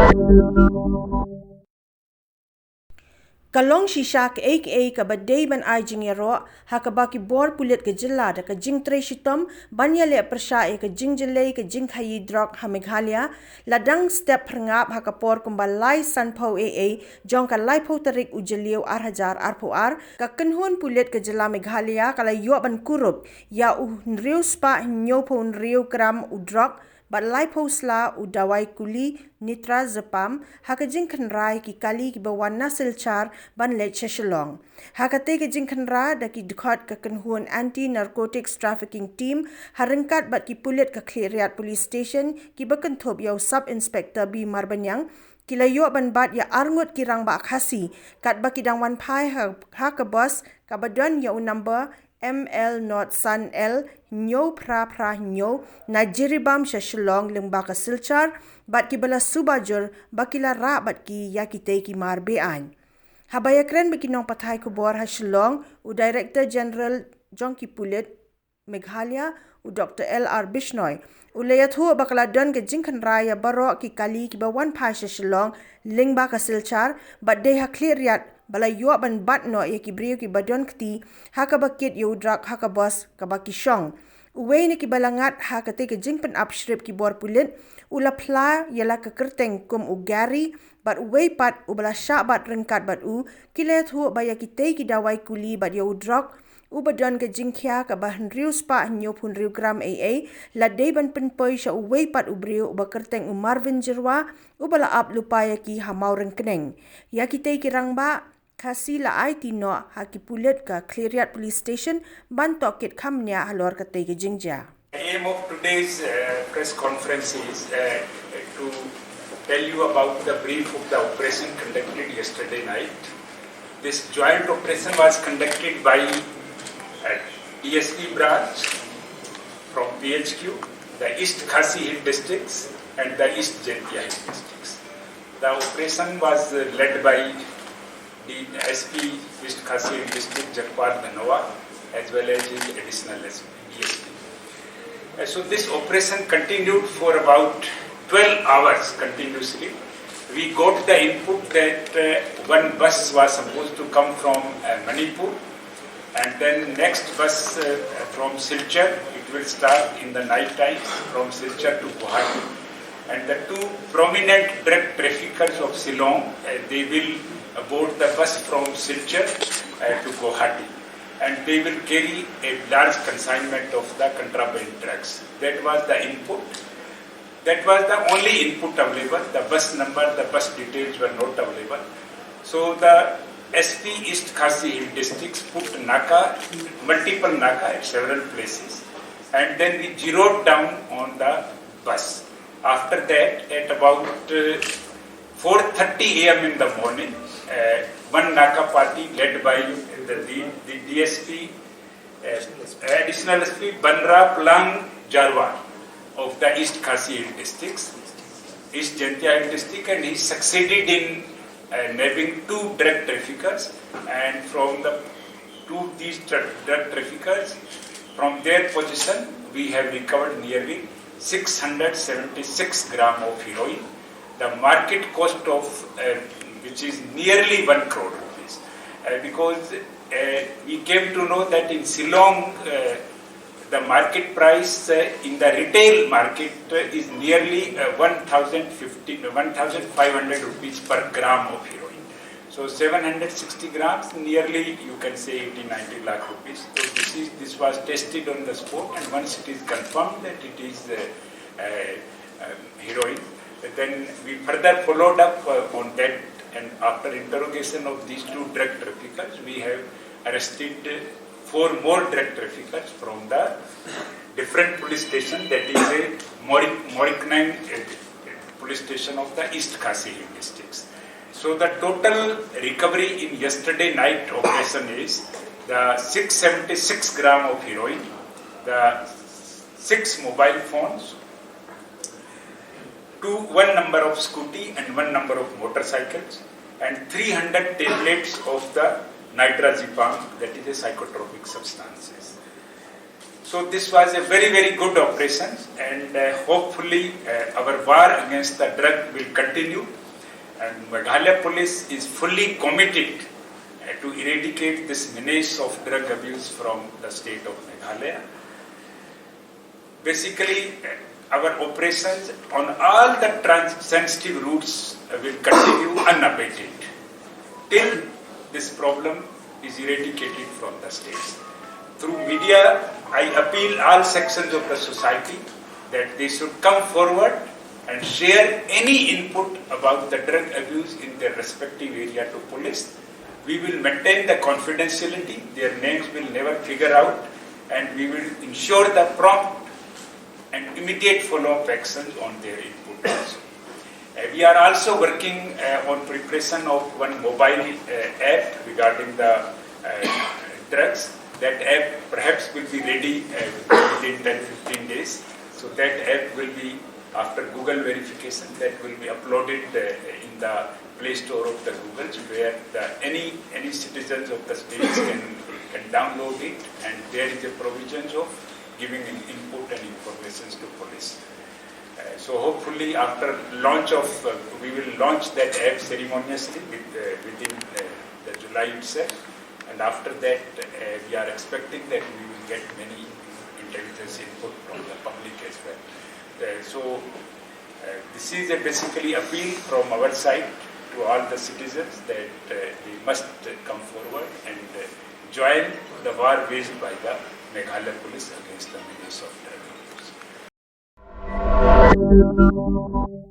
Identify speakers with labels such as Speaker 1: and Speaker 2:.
Speaker 1: Kalong shisha kaei ka badai ban ai jingiaroh hakaba ki bor pulit ke jylla da ka jingtrei shitom ban ialeh pyrshah ka jingjyllei ka jingkhaii drok ha Meghalaya ladang step phyrngab hakapor kumba lai sanpau eiei jong ka lai pau tarik u Jylliew arhajar arpoar ka kynhun pulit ke jylla Meghalaya kala yo ban kurup ya u nriu spa nyo pau nriu gram u drok bat lai posla u dawai kuli Nitrazepam haka jingkhynra ki kali ki bawan nasil char ban le Sha Shillong hakate ki jingkhynra da ki dukhat ka kynhun Anti Narcotics Trafficking Team haringkat bat ki pulit ka Khliehriat Police Station ki bakentop yau Sub Inspector B Marbanyang kilayo ban bat ya arngut ki Rangbah Khasi kat baki dangwan pai ha ka bos ka badan ya number ML not San L nyo pra nyo Nitrazepam Sha Shillong Rangbah Khasi bat ki bala subajur bakila ra bat ki yakite ki mar bean habaya kren baki nong pathai kubor ha Shillong u Director General jong ki pulit Meghalaya u Dr. LR Bishnoi u layat hu bakala don ke jingkhanra ya barok ki kali ki bawan pai Sha Shillong Rangbah Khasi bat de ha Khliehriat bala yo ban bat no ye ki brio ki badon kti haka bakit yo drak haka bos ka baki shong uwe ni ki balangat haka te ke jingpen up shrip ki bor pulit ula pla yala ke kerteng kum u gari bat uwe pat u bala sha bat rengkat bat u kilet hu baya ki te ki dawai kuli bat yo drok u badon ke jingkhya ka bah nriu spa nyo pun riu gram eiei la de ban penpoi sha uwe pat u brio u ba kerteng u marvin jirwa u bala ap lupaya ki hamau rengkeneng ya ki te ki Rangbah Khasi la ai tino haki pulit ka Khliehriat Police Station ban tokit kamnya halor katay ke jingja.
Speaker 2: The aim of today's press conference is to tell you about the brief of the operation conducted yesterday night. This joint operation was conducted by DSP branch from PHQ, the East Khasi Hill districts and the East Jylliew districts. The operation was led by the SP East Khasi Hill district Jakpal Dhanwa as well as his additional DSP. So this operation continued for about 12 hours continuously. We got the input that one bus was supposed to come from Manipur, and then next bus from Silchar. It will start in the night time from Silchar to Guwahati. And the two prominent drug traffickers of Shillong, they will board the bus from Silchar to Guwahati, and they will carry a large consignment of the contraband drugs. That was the input. That was the only input available. The bus number, the bus details were not available. So the SP East Khasi Hill districts put naka, multiple naka at several places, and then we zeroed down on the bus. After that, at about 4:30 a.m. in the morning, one naka party led by the DSP, additional SP Banra Plang Jarwa of the East Khasi Hill districts, East Jylliew district, and he succeeded in nabbing two drug traffickers, and from these drug traffickers, from their position, we have recovered nearly 676 gram of heroin. The market cost of which is nearly 1 crore rupees, because we came to know that in Shillong the market price in the retail market is nearly 1,500 rupees per gram of heroin. So 760 grams, nearly you can say 80-90 lakh rupees. So this was tested on the spot, and once it is confirmed that it is heroin, then we further followed up on that, and after interrogation of these two drug traffickers, we have arrested 4 more drug traffickers from the different police station, that is a Moriknang police station of the East Khasi Hill districts. So the total recovery in yesterday night operation is the 676 gram of heroin, the 6 mobile phones, 1 number of scooty and 1 number of motorcycles, and 300 tablets of the Nitrazepam, that is a psychotropic substances. So this was a very, very good operation, and hopefully our war against the drug will continue, and Meghalaya police is fully committed to eradicate this menace of drug abuse from the state of Meghalaya. Basically, our operations on all the sensitive routes will continue unabated till this problem is eradicated from the states. Through media, I appeal all sections of the society that they should come forward and share any input about the drug abuse in their respective area to police. We will maintain the confidentiality, their names will never figure out, and we will ensure the prompt and immediate follow-up actions on their input also. We are also working on preparation of one mobile app regarding the drugs. That app perhaps will be ready within 10-15 days. So that app will be, after Google verification, that will be uploaded in the Play Store of the Google, where any citizens of the states can download it, and there is a provisions of giving input and information to police. So hopefully after launch of, we will launch that app ceremoniously within the July itself, and after that we are expecting that we will get many intelligence input from the public as well. So this is a basically appeal from our side to all the citizens that they must come forward and join the war waged by the Meghalaya police against the menace of drug abuse.